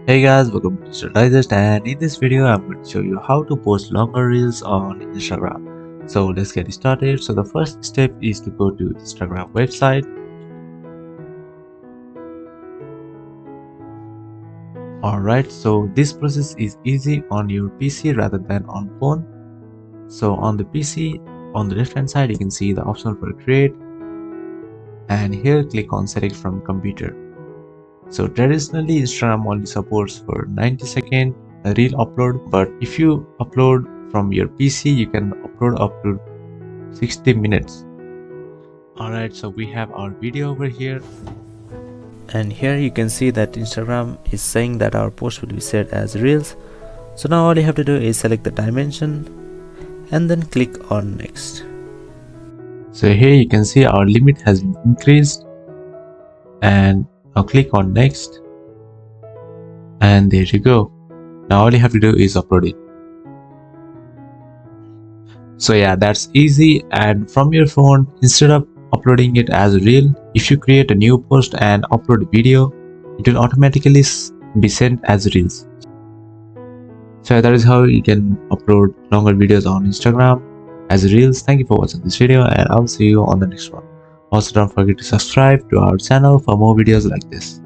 Hey guys, welcome to Digital Digest, and in this video I'm going to show you how to post longer reels on Instagram. So let's get started. So the first step is to go to Instagram website. Alright, so this process is easy on your PC rather than on phone. So on the PC, on the left hand side you can see the option for create, and here click on select from computer. So traditionally Instagram only supports for 90-second reel upload, but if you upload from your PC you can upload up to 60 minutes. Alright, so we have our video over here, and here you can see that Instagram is saying that our post will be set as reels. So now all you have to do is select the dimension and then click on next. So here you can see our limit has been increased, and now click on next, and there you go. Now all you have to do is upload it. So yeah, that's easy. And from your phone, instead of uploading it as a reel, if you create a new post and upload a video, it will automatically be sent as reels. So that is how you can upload longer videos on Instagram as reels. Thank you for watching this video, and I'll see you on the next one. Also, don't forget to subscribe to our channel for more videos like this.